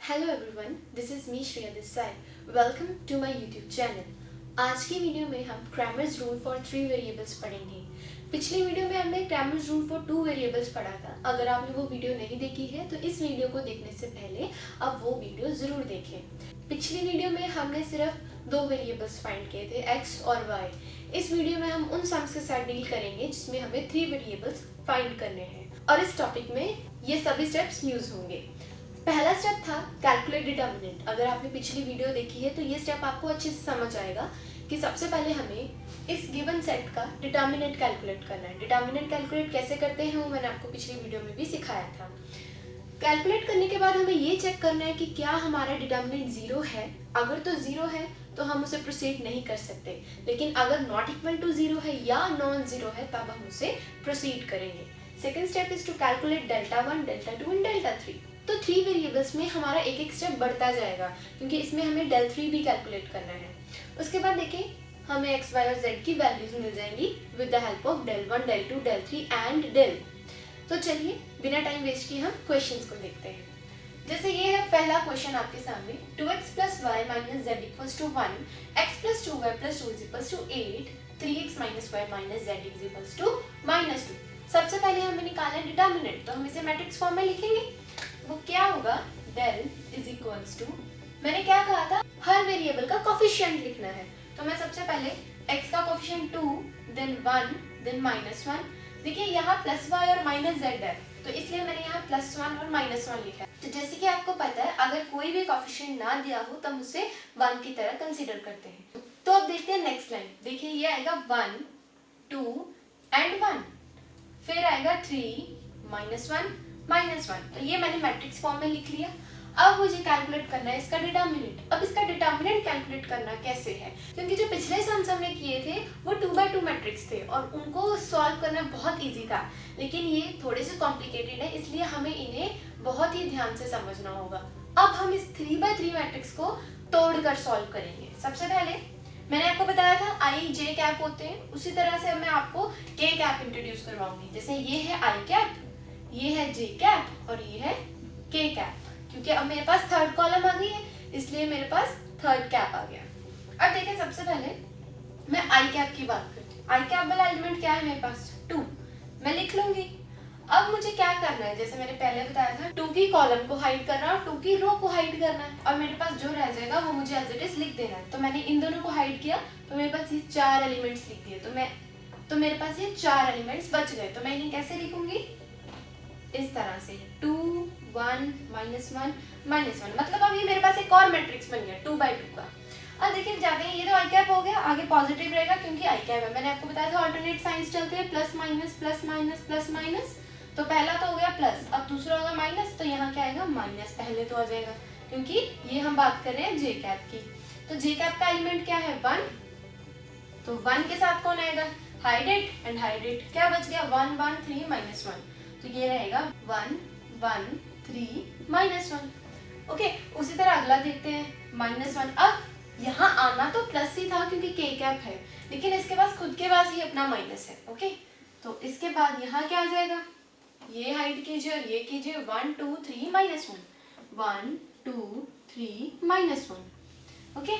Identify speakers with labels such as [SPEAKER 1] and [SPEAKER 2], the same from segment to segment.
[SPEAKER 1] Hello everyone, this is me Shreya this side. Welcome to my YouTube channel. आज की video में हम Cramer's rule for 3 variables पढ़ेंगे। पिछली वीडियो में हमने क्रैमर्स रूल फॉर 2 वेरिएबल्स पढ़ा था। अगर आपने वो वीडियो नहीं देखी है तो इस वीडियो को देखने से पहले आप वो वीडियो ज़रूर देखें। पिछली वीडियो में हमने सिर्फ 2 वेरिएबल्स फाइंड किए थे, x और y। इस वीडियो में हम उन सम्स के साथ डील करेंगे जिसमें हमें 3 वेरिएबल्स फाइंड करने हैं और इस टॉपिक में ये सभी स्टेप्स यूज होंगे। पहला स्टेप था कैलकुलेट डिटर्मिनेंट। अगर आपने पिछली वीडियो देखी है तो ये स्टेप आपको अच्छे से समझ आएगा कि सबसे पहले हमें इस गिवन सेट का डिटर्मिनेंट कैलकुलेट करना है। डिटर्मिनेंट कैलकुलेट कैसे करते हैं वो मैंने आपको पिछली वीडियो में भी सिखाया था। कैलकुलेट करने के बाद हमें ये चेक करना है कि क्या हमारा डिटर्मिनेंट जीरो है। अगर तो जीरो है तो हम उसे प्रोसीड नहीं कर सकते, लेकिन अगर नॉट इक्वल टू जीरो है या नॉन जीरो है तब हम उसे प्रोसीड करेंगे। Second step is to calculate delta 1, delta 2 and delta 3। तो 3 वेरिएबल्स में हमारा एक एक स्टेप बढ़ता जाएगा क्योंकि इसमें हमें डेल 3 भी कैलकुलेट करना है। उसके बाद देखिए हमें x, y और z की वैल्यूज मिल जाएंगी with the help of del 1, del 2, del 3 and del. तो चलिए बिना टाइम वेस्ट किए हम क्वेश्चंस को देखते हैं। जैसे ये है पहला क्वेश्चन आपके सामने, 2x plus y minus z equals to 1, x plus 2y plus 2 is equals to 8, 3x minus y minus z is equals to minus 2। सबसे पहले हमें निकालना है डिटर्मिनेंट, तो हम इसे मैट्रिक्स फॉर्म में लिखेंगे। वो क्या होगा, डेल इज इक्वल्स टू, मैंने क्या कहा था, हर वेरिएबल का कोफिशिएंट लिखना है। तो मैं सबसे पहले x का कोफिशिएंट 2, देन 1, देन -1। देखिए यहाँ प्लस y और माइनस z है तो इसलिए मैंने यहाँ +1 और -1 लिखा है। तो जैसे कि आपको पता है अगर कोई भी कोफिशिएंट ना दिया हो तब उसे 1 की तरह कंसीडर करते हैं। तो अब देखते हैं नेक्स्ट लाइन। देखिए ये आएगा 1, 2 एंड 1, फिर आएगा 3, -1, -1। तो ये मैंने मैट्रिक्स फॉर्म में लिख लिया। अब मुझे कैलकुलेट करना है इसका डिटर्मिनेंट। अब इसका डिटर्मिनेंट कैलकुलेट करना कैसे है, क्योंकि जो पिछले सम्स हमने किए थे वो 2x2 मैट्रिक्स थे और उनको सॉल्व करना बहुत इजी था, लेकिन ये थोड़े से कॉम्प्लिकेटेड है इसलिए हमें इन्हें बहुत ही ध्यान से समझना होगा। अब हम इस 3x3 मैट्रिक्स को तोड़कर सॉल्व करेंगे। सबसे पहले मैंने आपको बताया था आई जे कैप होते हैं, उसी तरह से मैं आपको के कैप इंट्रोड्यूस करवाऊंगी। जैसे ये है आई कैप, ये है जे कैप और ये है के कैप। क्योंकि अब मेरे पास थर्ड कॉलम आ गई है इसलिए मेरे पास थर्ड कैप आ गया। अब देखिए सबसे पहले मैं आई कैप की बात करती हूँ। आई कैप वाला एलिमेंट क्या है मेरे पास, 2, मैं लिख लूंगी। अब मुझे क्या करना है, जैसे मैंने पहले बताया था 2 की कॉलम को हाइड करना है और 2 की रो को हाइड करना है और मेरे पास जो रह जाएगा वो मुझे एज इट इज लिख देना है। तो मैंने इन दोनों को हाइड किया तो मेरे पास ये 4 एलिमेंट्स लिख दिए। तो मेरे पास ये 4 एलिमेंट्स बच गए। तो मैं इन्हें कैसे लिखूंगी, इस तरह से 2, 1, -1, -1। मतलब अब ये मेरे पास एक और मैट्रिक्स बन गया 2x2 का। अब देखिए जाते हैं, ये तो आई कैप हो गया, आगे पॉजिटिव रहेगा क्योंकि आई कैप है। मैंने आपको बताया था ऑल्टरनेट साइंस चलते हैं, plus minus plus minus plus minus. तो पहला तो हो गया प्लस, अब दूसरा होगा माइनस, तो यहाँ क्या आएगा माइनस पहले तो आ जाएगा क्योंकि ये हम बात कर रहे हैं जे कैप की। तो जे कैप का एलिमेंट क्या है, 1। तो 1 के साथ कौन आएगा, hide it and hide it. क्या बच गया, 1, 1, 3, -1। तो ये रहेगा 1, 1, 3, -1। ओके, उसी तरह अगला देखते हैं -1। अब यहाँ आना तो प्लस ही था क्योंकि के कैप है, लेकिन इसके पास खुद के पास ही अपना माइनस है। ओके, तो इसके बाद यहाँ क्या आ जाएगा, ये हाइड कीजिए और ये कीजिए, 1, 2, 3, -1, 1, 2, 3, -1। ओके,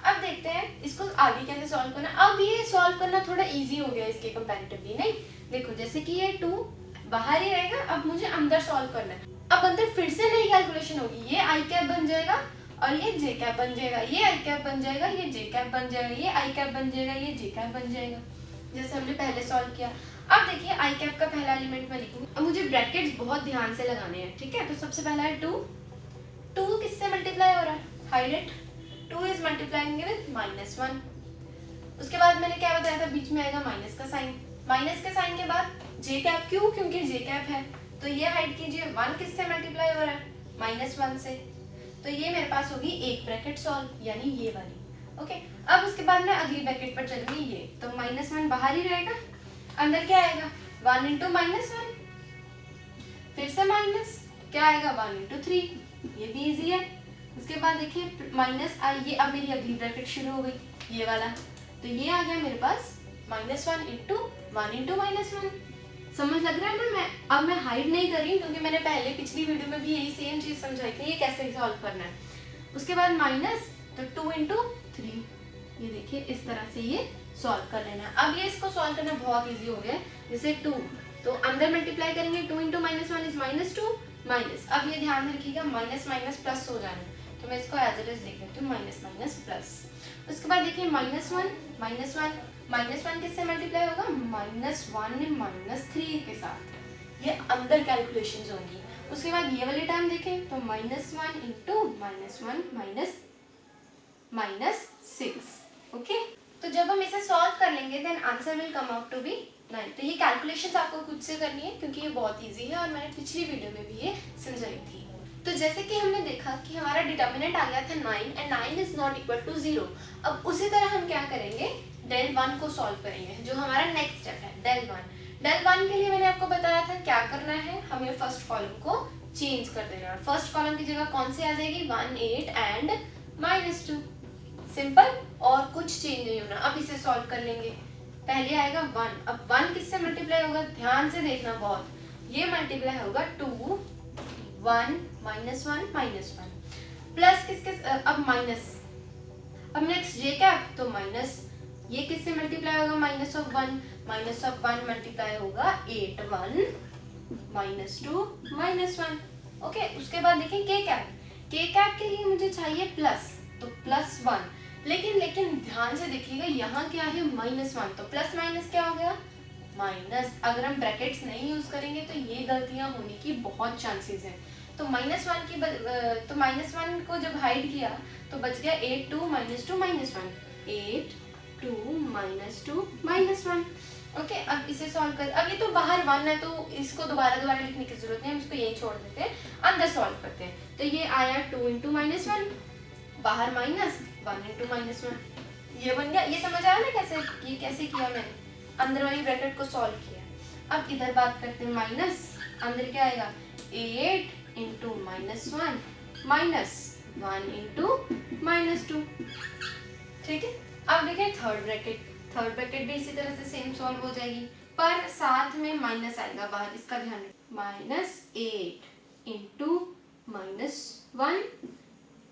[SPEAKER 1] अब देखते हैं इसको आगे कैसे सॉल्व करना। अब ये सॉल्व करना थोड़ा इजी हो गया इसके कंपैरेटिवली। नहीं देखो, जैसे कि ये 2 बाहर ही रहेगा, अब मुझे अंदर सॉल्व करना है। अब अंदर फिर से नई कैलकुलेशन होगी, ये आई कैप बन जाएगा और ये जे कैप बन जाएगा, ये आई कैप बन जाएगा, ये जे कैप बन जाएगा, ये आई कैप बन जाएगा, ये जे कैप बन जाएगा, जैसे हमने पहले सॉल्व किया। अब देखिए आई कैप का पहला एलिमेंट मैं लिखूंगी। अब मुझे ब्रैकेट्स बहुत ध्यान से लगाने हैं, ठीक है। तो सबसे पहला है 2, 2 किससे मल्टीप्लाई हो रहा है, hide it, 2 is multiplying with -1। उसके बाद मैंने क्या बताया था, बीच में आएगा माइनस का साइन। माइनस के साइन के बाद जे कैप, क्यों, क्योंकि जे कैप है। तो ये हाइड कीजिए, 1 किससे मल्टीप्लाई हो रहा है, -1 से। तो ये मेरे पास होगी एक ब्रैकेट सॉल्व, यानी ये वाली। ओके, अब उसके बाद मैं अगली ब्रैकेट पर चलूंगी, ये तो -1 बाहर ही रहेगा, अंदर क्या आएगा, 1 × -1, फिर से माइनस, क्या आएगा 1 × 3, ये भी इजी है। उसके बाद देखिए माइनस आई, ये अब मेरी अगली ब्रैकेट शुरू हो गई, ये वाला। तो ये आ गया मेरे पास -1 × 1 × -1, समझ लग रहा है ना? मैं हाइड नहीं कर रही हूँ क्योंकि मैंने पहले पिछली वीडियो में भी यही सेम चीज समझाई थी, ये कैसे सॉल्व करना है। उसके बाद माइनस, तो 2 इंटू 3, ये देखिए इस तरह से ये सॉल्व कर लेना है। अब ये इसको सॉल्व करना बहुत इजी हो गया है। जैसे 2, तो अंदर मल्टीप्लाई करेंगे, 2 इंटू -1 इज -2 माइनस। अब ये ध्यान रखिएगा माइनस माइनस प्लस हो जाना है, तो मैं इसको एज इट इज लिख लेती हूँ माइनस माइनस प्लस। उसके बाद देखिए -1 किससे मल्टीप्लाई होगा? -1 -3 के साथ, ये अंदर कैलकुलेशंस होंगी। उसके बाद ये वाली टर्म देखें तो -1 इंटू -1 -6। ओके, तो जब हम इसे सॉल्व कर लेंगे then answer will come out to be 9। तो ये कैलकुलेशंस आपको खुद से करनी है क्योंकि ये बहुत इजी है और मैंने पिछली वीडियो में भी ये समझाई थी। तो जैसे कि हमने देखा कि हमारा डिटर्मिनेंट आ गया था 9 and 9 is not equal to 0। अब उसी तरह हम क्या करेंगे, del 1 को सॉल्व करेंगे, जो हमारा नेक्स्ट स्टेप है del 1। del 1 के लिए मैंने आपको बताया था क्या करना है, हमें फर्स्ट कॉलम को चेंज कर देना है। फर्स्ट कॉलम की जगह कौन सी आ जाएगी? 1 8 एंड -2। सिंपल, और कुछ चेंज नहीं होना। अब इसे सॉल्व कर लेंगे। पहले आएगा 1, अब 1 किससे मल्टीप्लाई होगा? ध्यान से देखना बहुत, ये मल्टीप्लाई होगा 2 1 -1 प्लस किसके, अब माइनस, अब नेक्स्ट जे कैप, तो माइनस, ये किससे मल्टीप्लाई होगा? -1 मल्टीप्लाई होगा 8 1 -2 -1। ओके, उसके बाद देखिए के कैप के लिए मुझे चाहिए प्लस, तो +1, लेकिन ध्यान से देखिएगा यहाँ क्या है? -1, तो प्लस माइनस क्या हो गया? माइनस। अगर हम ब्रैकेट्स नहीं यूज करेंगे तो ये गलतियां होने की बहुत चांसेस है। तो -1 को जब हाइड किया तो बच गया 8 2 -2 -1, 8 2 -2 -1। ओके, अब इसे सॉल्व कर, अब ये तो बाहर 1 है तो इसको दोबारा लिखने की जरूरत नहीं है, हम इसको यही छोड़ देते हैं, अंदर सॉल्व करते हैं। तो ये आया 2 इंटू -1, बाहर माइनस 1 इंटू -1, ये बन गया। ये समझ आया ना कैसे किया मैंने? अंदर वाली ब्रैकेट को सॉल्व किया। अब इधर बात करते हैं माइनस, अंदर क्या आएगा? 8 इंटू -1 -1 इंटू -2। ठीक है, अब देखिए थर्ड ब्रैकेट भी इसी तरह से सेम सॉल्व हो जाएगी, पर साथ में माइनस आएगा बाहर, इसका ध्यान रखिए। -8 इंटू -1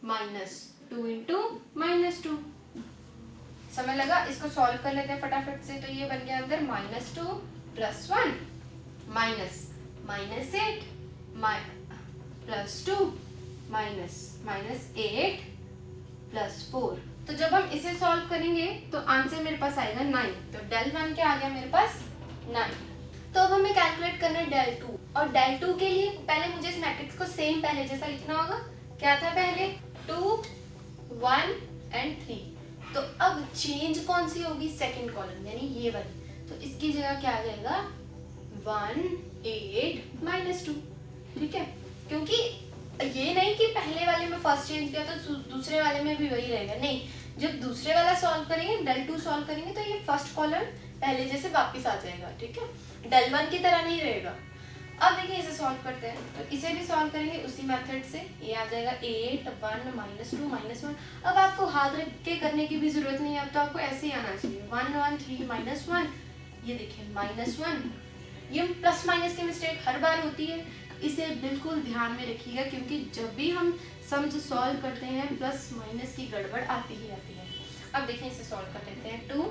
[SPEAKER 1] -2 इंटू -2। समझ लगा? इसको सॉल्व कर लेते हैं फटाफट से। तो ये बन गया अंदर -2 + 1 -8 +2 -8 +4। तो जब हम इसे सॉल्व करेंगे तो आंसर मेरे पास आएगा 9। तो del 1 क्या आ गया मेरे पास? 9। तो अब हमें कैलकुलेट करना है del 2, और del 2 के लिए पहले मुझे इस मैट्रिक्स को सेम पहले जैसा लिखना होगा। क्या था पहले? 2 1 एंड 3। तो अब चेंज कौन सी होगी? सेकंड कॉलम, यानी ये वाली। तो इसकी जगह क्या आ जाएगा? 1 8 -2। ठीक है, क्योंकि ये नहीं कि पहले वाले में फर्स्ट चेंज किया तो दूसरे वाले में भी वही रहेगा, नहीं। जब दूसरे वाला सॉल्व करेंगे, del 2 सॉल्व करेंगे, तो ये फर्स्ट कॉलम पहले जैसे वापस आ जाएगा। ठीक है, del 1 की तरह नहीं रहेगा। अब देखिए इसे सॉल्व करते हैं, तो इसे भी सॉल्व करेंगे उसी मेथड से। ये आ जाएगा 8 1 -2 -1। अब आपको हाथ रख के करने की भी जरूरत नहीं है, अब तो आपको ऐसे ही आना चाहिए। 1 1 3 -1, ये देखिए -1। ये प्लस माइनस की मिस्टेक हर बार होती है, इसे बिल्कुल ध्यान में रखिएगा, क्योंकि जब भी हम सम्स सॉल्व करते हैं प्लस माइनस की गड़बड़ आती ही आती है। अब देखिए इसे सॉल्व कर लेते हैं। 2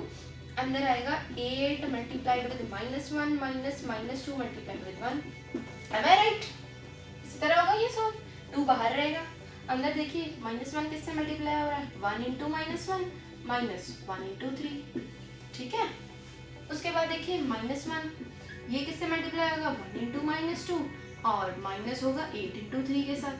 [SPEAKER 1] अंदर आएगा 8 multiplied with -1 -2 multiplied with 1। Am I right? इसी तरह होगा ये सॉल्व। 2 बाहर रहेगा, अंदर देखिए -1 किससे मल्टीप्लाई हो रहा है? 1 इंटू -1 -1 इंटू 3। ठीक है, उसके बाद देखिए -1 ये किससे मल्टीप्लाई होगा? 1 इंटू -2 और माइनस होगा 8 इंटू 3 के साथ।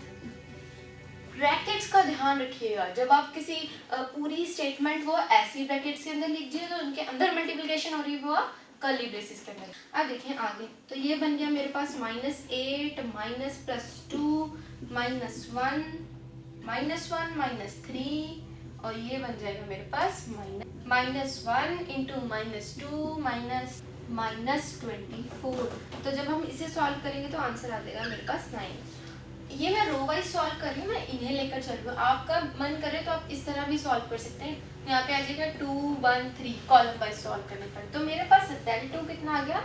[SPEAKER 1] ब्रैकेट्स का ध्यान रखिएगा, जब आप किसी पूरी स्टेटमेंट को ऐसी ब्रैकेट्स के अंदर लिखिए तो उनके अंदर मल्टीप्लिकेशन हो रही है वो कर्ली ब्रेसेस के अंदर। अब देखिए आगे, तो ये बन गया मेरे पास -8 +2 -1 -3, और ये बन जाएगा मेरे पास -1 इंटू -2 -24। तो जब हम इसे सॉल्व करेंगे तो आंसर आ जाएगा मेरे पास 9। ये मैं रो वाइज सॉल्व कर रही हूँ, मैं इन्हें लेकर चल रही हूँ। आपका मन करे तो आप इस तरह भी सॉल्व कर सकते हैं। यहाँ पे आ जाएगा 2 1 3 कॉलम वाइज सॉल्व करने पर। तो मेरे पास del 2 कितना आ गया?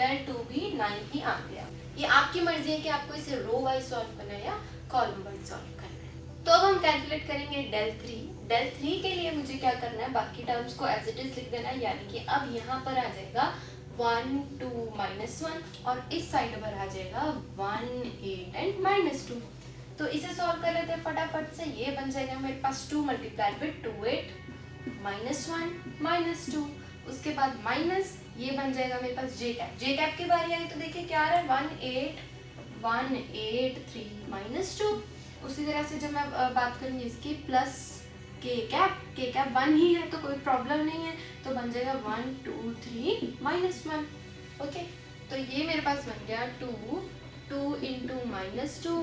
[SPEAKER 1] del 2 भी 9 ही आ गया। ये आपकी मर्जी है कि आपको इसे रो वाइज सॉल्व करना है या कॉलम वाइज सॉल्व करना है। तो अब हम कैलकुलेट करेंगे del 3। del 3 के लिए मुझे क्या करना है, बाकी टर्म्स को एज इट इज लिख देना है, यानी कि अब यहाँ पर आ जाएगा 1 2 -1 और इस साइड पर आ जाएगा 1 8 एंड -2। तो इसे सॉल्व कर लेते हैं फटाफट से। ये बन जाएगा मेरे पास 2 मल्टीप्लाई विद 2 8 -1 -2, उसके बाद माइनस ये बन जाएगा मेरे पास जे कैप। जे कैप की बारी आई तो देखिए क्या आ रहा है 1 8 3 -2। उसी तरह से जब मैं बात करूँगी इसकी प्लस के कैप 1 ही है तो कोई प्रॉब्लम नहीं है, तो बन जाएगा 1 2 3 -1। ओके, तो ये मेरे पास बन गया 2 इंटू -2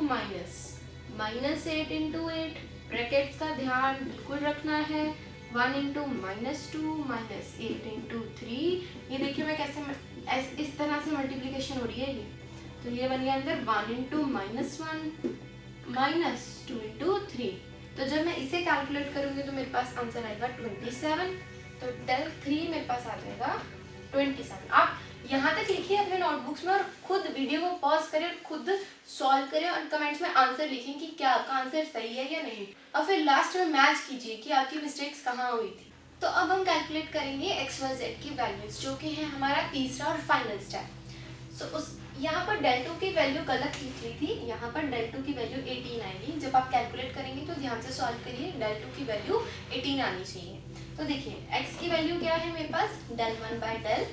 [SPEAKER 1] -8 इंटू 8। ब्रैकेट्स का ध्यान बिल्कुल रखना है। 1 इंटू -2 -8 इंटू 3। ये देखिए मैं कैसे इस तरह से मल्टीप्लिकेशन हो रही है ये, तो ये बन गया अंदर 1 इंटू -1 -2 इंटू 3। तो जब मैं इसे कैलकुलेट करूंगी तो मेरे पास आंसर आएगा 27। तो del 3 मेरे पास आ जाएगा 27। आप यहाँ तक लिखिए अपने नोटबुक्स में और खुद वीडियो को पॉज करें और खुद सॉल्व करें और कमेंट्स में आंसर लिखें कि क्या आपका आंसर सही है या नहीं, और फिर लास्ट में मैच कीजिए कि आपकी मिस्टेक्स कहाँ हुई थी। तो अब हम कैलकुलेट करेंगे एक्स वाई जेड की वैल्यूज, जो कि है हमारा तीसरा और फाइनल स्टेप। सो उस यहाँ पर del 2 की वैल्यू गलत लिख ली थी, यहाँ पर del 2 की वैल्यू 18 आएगी। जब आप कैलकुलेट करेंगे तो ध्यान से सॉल्व करिए, del 2 की वैल्यू 18 आनी चाहिए। तो देखिए x की वैल्यू क्या है मेरे पास del 1 बाय del,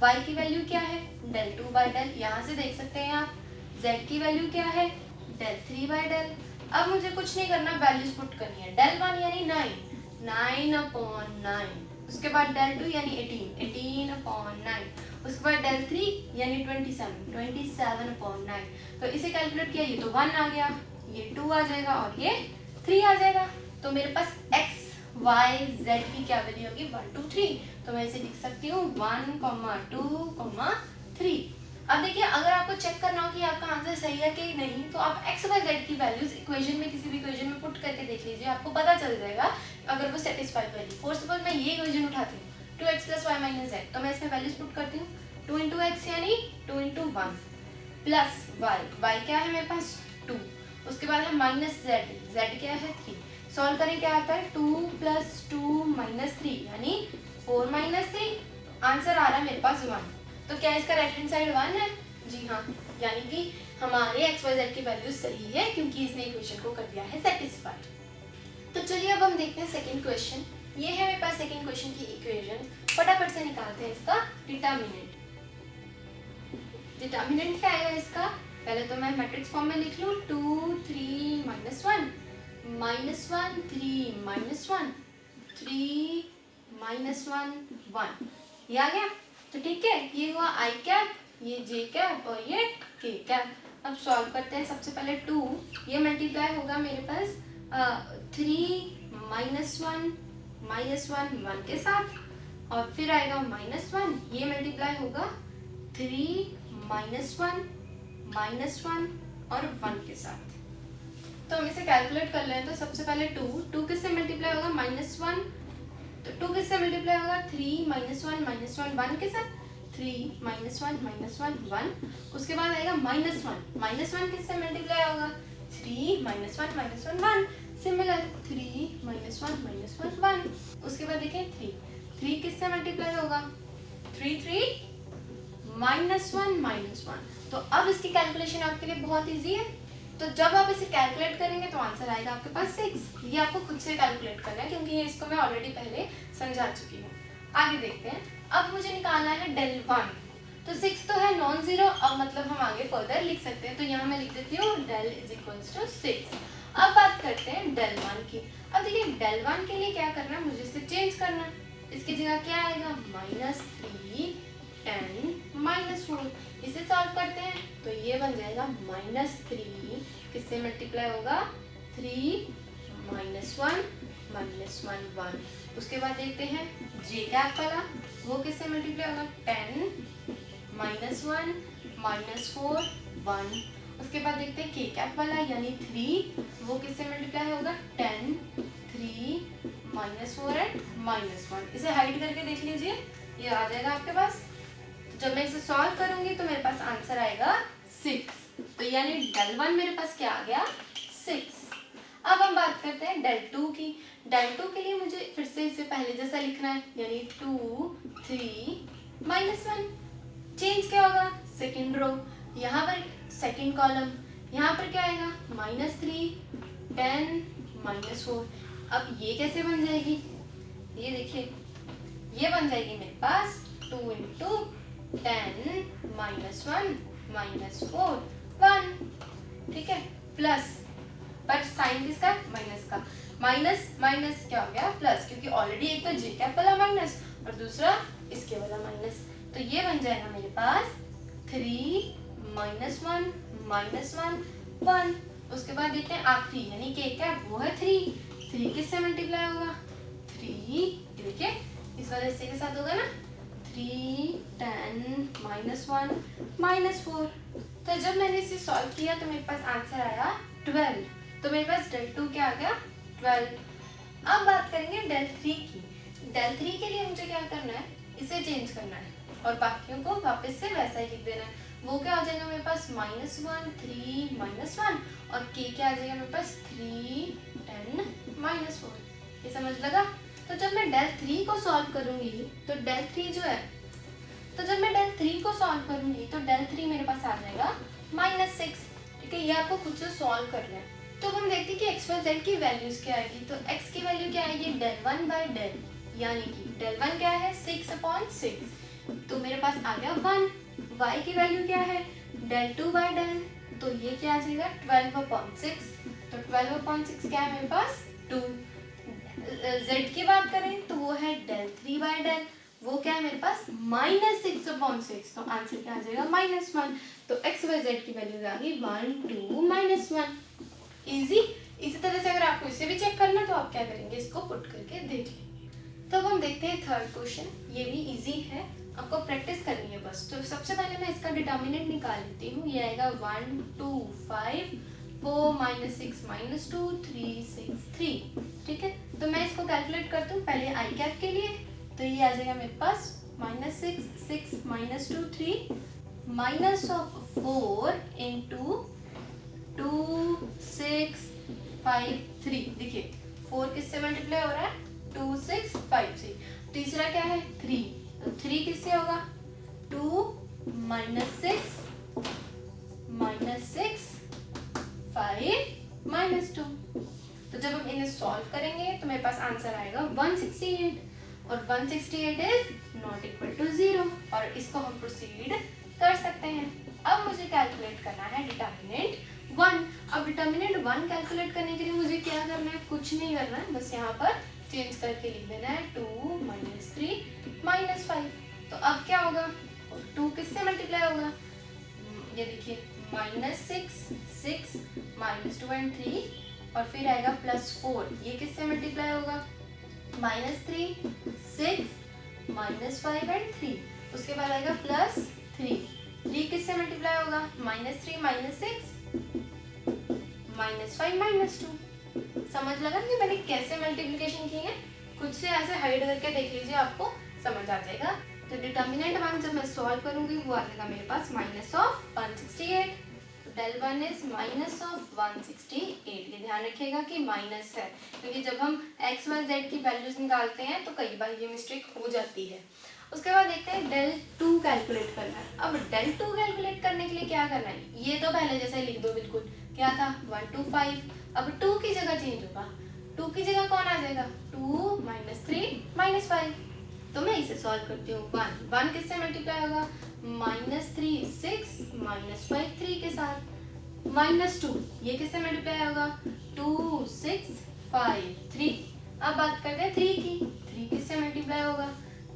[SPEAKER 1] y की वैल्यू क्या है del 2 बाय del, यहाँ से देख सकते हैं आप। z की वैल्यू क्या है del 3 बाय del। अब मुझे कुछ नहीं करना, वैल्यूज पुट करनी है। del 1 यानी 9 उसके बाद del 2 यानी 18 उसके बाद del 3 यानी 27 तो इसे कैलकुलेट किया, ये तो 1 आ गया, ये 2 आ जाएगा और ये 3 आ जाएगा। तो मेरे पास x y z की क्या वैल्यू होगी 1 2 3। तो मैं इसे लिख सकती हूँ 1 2 3। अब देखिए अगर आपको चेक करना हो कि आपका आंसर सही है कि नहीं, तो आप x y z की वैल्यूज इक्वेशन में किसी भी इक्वेशन में पुट करके देख लीजिए, आपको पता चल जाएगा अगर वो सेटिस्फाई करेगी। फॉर सपोज मैं ये इक्वेशन उठाती हूँ 2x + y - z, तो मैं इसमें वैल्यूज पुट करती हूँ 2 × x यानी 2 × 1 प्लस y क्या है मेरे पास 2, उसके बाद है माइनस z क्या है 3। सॉल्व करें क्या आता है 2 + 2 - 3 यानी 4 - 3। आंसर आ रहा है मेरे पास 1। तो क्या इसका राइट हैंड साइड 1 है? जी हाँ, यानी कि हमारे एक्स वाई जेड की वैल्यू सही है क्योंकि इसने इक्वेशन को कर दिया है सेटिस्फाइड। तो चलिए अब हम देखते हैं सेकंड क्वेश्चन। ये है मेरे पास सेकंड क्वेश्चन की इक्वेशन, फटाफट से निकालते हैं इसका डिटर्मिनेंट। डिटर्मिनेंट क्या आएगा इसका, पहले तो मैं मैट्रिक्स फॉर्म में लिख लूँ 2 3 -1 -1 3 -1 3 -1 1। ये आ गया, तो ठीक है, ये हुआ आई कैप, ये जे कैप और ये के कैप। अब सॉल्व करते हैं। सबसे पहले 2 ये मल्टीप्लाई होगा मेरे पास 3 -1 1 के साथ, और फिर आएगा -1, ये मल्टीप्लाई होगा 3 -1 और 1 के साथ। तो हम इसे कैलकुलेट कर लें। तो सबसे पहले 2 किससे मल्टीप्लाई होगा -1, तो 2 किससे मल्टीप्लाई होगा 3 -1 1 के साथ, 3 -1 1। उसके बाद आएगा -1 किससे मल्टीप्लाई होगा 3 -1 1। सिमिलर 3 -1 1। उसके बाद देखिए 3 किससे मल्टीप्लाई होगा 3 -1 तो अब इसकी कैलकुलेशन आपके लिए बहुत इजी है। तो जब आप इसे कैलकुलेट करेंगे तो आंसर आएगा आपके पास 6। ये आपको खुद से कैलकुलेट करना है क्योंकि ये इसको मैं ऑलरेडी पहले समझा चुकी हूँ। आगे देखते हैं। अब मुझे निकालना है del 1। तो 6 तो है नॉन जीरो, अब मतलब हम आगे फर्दर लिख सकते हैं। तो यहाँ मैं लिख देती हूँ del = 6। अब बात करते हैं del 1 की। अब देखिए del 1 के लिए क्या करना है, मुझे इसे चेंज करना है। इसकी जगह क्या आएगा -3 10 -4। इसे सॉल्व करते हैं तो ये बन जाएगा -3 किससे मल्टीप्लाई होगा 3 -1 1। उसके बाद देखते हैं जे कैप वाला, वो किससे मल्टीप्लाई होगा 10 -1 -4 1। उसके बाद देखते हैं के कैप वाला यानी 3, वो किससे मल्टीप्लाई होगा 10 3 -4 एंड -1। इसे हाइड करके देख लीजिए, ये आ जाएगा आपके पास। जब मैं इसे सॉल्व करूंगी तो मेरे पास आंसर आएगा 6। तो यानी del 1 मेरे पास क्या आ गया 6। अब हम बात करते हैं del 2 की। del 2 के लिए मुझे फिर से इसे पहले जैसा लिखना है, यानी 2 3 -1। चेंज क्या होगा, सेकेंड रो, यहाँ पर सेकेंड कॉलम, यहाँ पर क्या आएगा -3 10 -4। अब ये कैसे बन जाएगी, ये देखिए ये बन जाएगी मेरे पास 2 × 10 -1 -4 1। ठीक है, प्लस, पर साइन किसका, माइनस का। माइनस माइनस क्या हो गया प्लस, क्योंकि ऑलरेडी एक तो जे कैप वाला माइनस और दूसरा इसके वाला माइनस। तो ये बन जाएगा मेरे पास 3 -1 -1 1। उसके बाद देखते हैं आखिरी, यानी के क्या वो है 3। 3 किससे मल्टीप्लाई होगा, 3 देखिए इस वाले हिस्से के साथ होगा ना, 3 10 -1 -4। तो जब मैंने इसे सॉल्व किया तो मेरे पास आंसर आया 12। तो मेरे पास del 2 क्या आ गया 12। अब बात करेंगे del 3 की। del 3 के लिए मुझे क्या करना है, इसे चेंज करना है और बाकियों को वापस से वैसा ही लिख देना है। वो क्या हो जाएगा मेरे पास -1 3 -1 और k क्या आ जाएगा मेरे पास 3 10 -4। ये समझ लगा। तो जब मैं del 3 को सॉल्व करूंगी तो del 3 जो है, तो जब मैं del 3 को सॉल्व करूंगी तो del 3 मेरे पास आ जाएगा -6। ठीक है, ये आपको खुद से सॉल्व करना है। तो हम देखते हैं कि x y z की वैल्यूज क्या आएगी। तो x की वैल्यू क्या आएगी del 1 by del, यानी कि del 1 क्या है 6/6, तो मेरे पास आ गया 1। y की वैल्यू क्या है del 2 by del, तो ये क्या आ जाएगा 12/6, तो 12/6 क्या है मेरे पास 2। z की बात करें तो वो है del 3 by del, वो क्या है मेरे पास -6/6, तो आंसर क्या आ जाएगा -1। तो x y z की वैल्यू आ गई 1 2 -1। इजी। इसी तरह से अगर आपको इसे भी चेक करना तो आप क्या करेंगे, इसको पुट करके देख लेंगे। तो अब हम देखते हैं थर्ड क्वेश्चन। ये भी इजी है, आपको प्रैक्टिस करनी है बस। तो सबसे पहले मैं इसका डिटर्मिनेंट निकाल लेती हूँ। ये आएगा 1 2 5 4 -6 -2 3 6 3। ठीक है, तो मैं इसको कैलकुलेट करती हूँ पहले आई कैप के लिए। तो ये आ जाएगा मेरे पास -6 6 -2 3 -4 × 2 6 5 3। देखिए 4 किससे मल्टीप्लाई हो रहा है 2 6 5 3। तीसरा क्या है 3, तो 3 किससे होगा 2 -6 -6 5 -2। तो जब हम इन्हें सॉल्व करेंगे तो मेरे पास आंसर आएगा 168 और 168 इज नॉट इक्वल टू 0 और इसको हम प्रोसीड कर सकते हैं। अब मुझे कैलकुलेट करना है डिटर्मिनेंट 1। अब डिटर्मिनेंट 1 कैलकुलेट करने के लिए मुझे क्या करना है, कुछ नहीं करना है, बस यहाँ पर चेंज करके लिख देना है 2 -3 -5। तो अब क्या होगा, 2 किससे मल्टीप्लाई होगा, ये देखिए -6 6 -2 and 3 और फिर आएगा +4, ये किससे मल्टीप्लाई होगा -3 6 -5 and 3। उसके बाद आएगा +3, 3 किससे मल्टीप्लाई होगा -3 -6 -5 -2। समझ लगा कि मैंने कैसे मल्टीप्लिकेशन की है, खुद से ऐसे हाइड करके देख लीजिए, आपको समझ आ जाएगा। तो डिटर्मिनेंट 1 जब मैं सॉल्व करूंगी वो आ जाएगा मेरे पास -168। तो del 1 इज -168। ये ध्यान रखिएगा कि माइनस है, क्योंकि जब हम x y z की वैल्यूज निकालते हैं तो कई बार ये मिस्टेक हो जाती है। उसके बाद देखते हैं del 2 कैलकुलेट करना है। अब del 2 कैलकुलेट करने के लिए क्या करना है, ये तो पहले जैसा ही लिख दो बिल्कुल, क्या था 1 2 5। अब 2 की जगह चेंज होगा, 2 की जगह कौन आ जाएगा 2 -3 -5। तो मैं इसे सॉल्व करती हूँ। 1 किससे मल्टीप्लाई होगा -3 6 -5 3 के साथ, -2 ये किससे मल्टीप्लाई होगा 2 6 5 3। अब बात करते हैं 3 की, 3 किससे मल्टीप्लाई होगा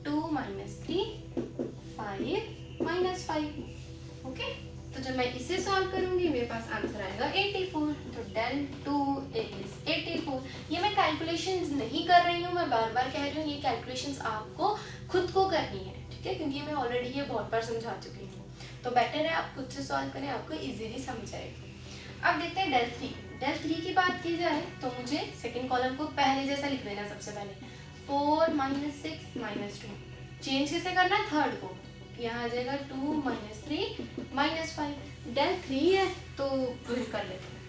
[SPEAKER 1] 2 -3 5 -5। ओके, तो जब मैं इसे सॉल्व करूंगी मेरे पास आंसर आएगा 84। तो del 2 इज 84। ये मैं कैलकुलेशंस नहीं कर रही हूँ, मैं बार बार कह रही हूँ ये कैलकुलेशंस आपको खुद को करनी है, ठीक है, क्योंकि मैं ऑलरेडी ये बहुत बार समझा चुकी हूँ। तो बेटर है आप खुद से सॉल्व करें, आपको इजीली समझ आएगा। अब देखते हैं del 3। del 3 की बात की जाए तो मुझे सेकेंड कॉलम को पहले जैसा लिख देना। सबसे पहले 4 -6 -2, चेंज किसे करना है थर्ड को, यहाँ आ जाएगा 2 माइनस 3 माइनस 5। डेल 3 है तो फिर कर लेते हैं।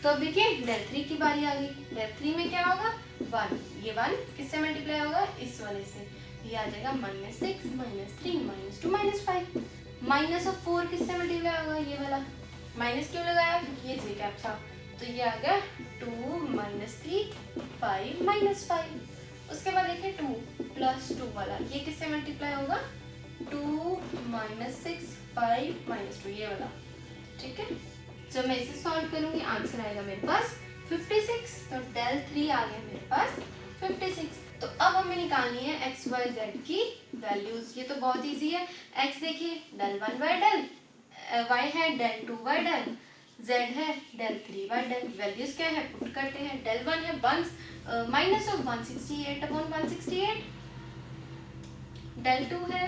[SPEAKER 1] तो अब देखिए डेल 3 की बारी आ गई। डेल 3 में क्या होगा 1, ये 1 किससे मल्टीप्लाई होगा इस वाले से, ये आ जाएगा minus 6 minus 3 minus 2 minus 5। Minus of 4 किससे मल्टीप्लाई होगा ये वाला, माइनस क्यों लगाया ये जे कैप था, तो ये आ गया 2 माइनस 3 5 माइनस 5। उसके बाद देखिए 2 प्लस 2 वाला, ये किससे मल्टीप्लाई होगा 2 माइनस 6 5 माइनस 2, ये वाला। ठीक है, जब मैं इसे सॉल्व करूंगी आंसर आएगा मेरे पास 56। तो डेल 3 आ गया मेरे पास 56। तो अब हमें निकालनी है एक्स वाई जेड की वैल्यूज। ये तो बहुत इजी है। एक्स देखिए डेल 1 बाई डेल, वाई है डेल 2 बाई डेल, जेड है डेल 3 बाई डेल। वैल्यूज क्या है पुट करते हैं। डेल 1 है 1 माइनस ऑफ 168 अपॉन 168, डेल 2 है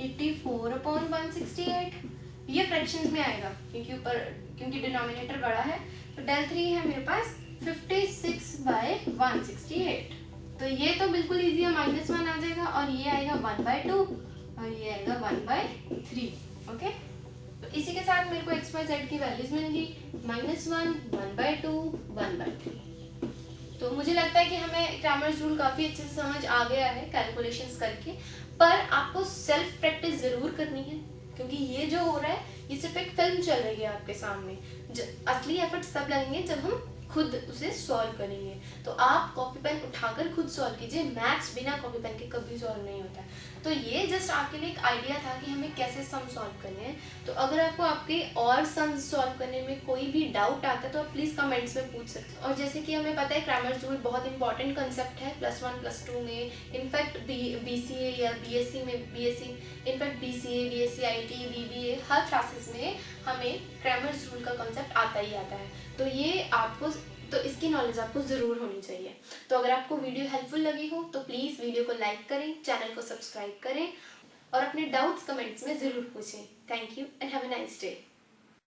[SPEAKER 1] 84 अपॉन 168, ये फ्रैक्शंस में आएगा क्योंकि डिनोमिनेटर बड़ा है। तो डेल 3 है मेरे पास 56 बाय 168। तो ये तो बिल्कुल इजी है, -1 आ जाएगा और ये आएगा 1/2 और ये आएगा 1/3। ओके, तो इसी के साथ मेरे को एक्स वाई जेड की वैल्यूज मिल गई, -1 1/2 1/3। तो मुझे लगता है कि हमें क्रैमर्स रूल काफ़ी अच्छे से समझ आ गया है कैलकुलेशंस करके। पर आपको सेल्फ प्रैक्टिस ज़रूर करनी है, क्योंकि ये जो हो रहा है ये सिर्फ एक फिल्म चल रही है आपके सामने। असली एफर्ट्स तब लगेंगे जब हम खुद उसे सॉल्व करेंगे। तो आप कॉपी पेन उठाकर खुद सॉल्व कीजिए। मैथ्स बिना कॉपी पेन के कभी सॉल्व नहीं होता है। तो ये जस्ट आपके लिए एक आइडिया था कि हमें कैसे सम सॉल्व करने हैं। तो अगर आपको आपके और सम सॉल्व करने में कोई भी डाउट आता है तो आप प्लीज़ कमेंट्स में पूछ सकते हैं। और जैसे कि हमें पता है क्रैमर्स रूल बहुत इंपॉर्टेंट कंसेप्ट है +1 +2 में, इनफैक्ट BCA या BSc में, in fact BCA BSc IT BBA her classes में हमें क्रैमर्स रूल का कंसेप्ट आता ही आता है। तो ये आपको, तो इसकी नॉलेज आपको ज़रूर होनी चाहिए। तो अगर आपको वीडियो हेल्पफुल लगी हो तो प्लीज़ वीडियो को लाइक करें, चैनल को सब्सक्राइब करें और अपने डाउट्स कमेंट्स में ज़रूर पूछें। Thank you and have a nice day.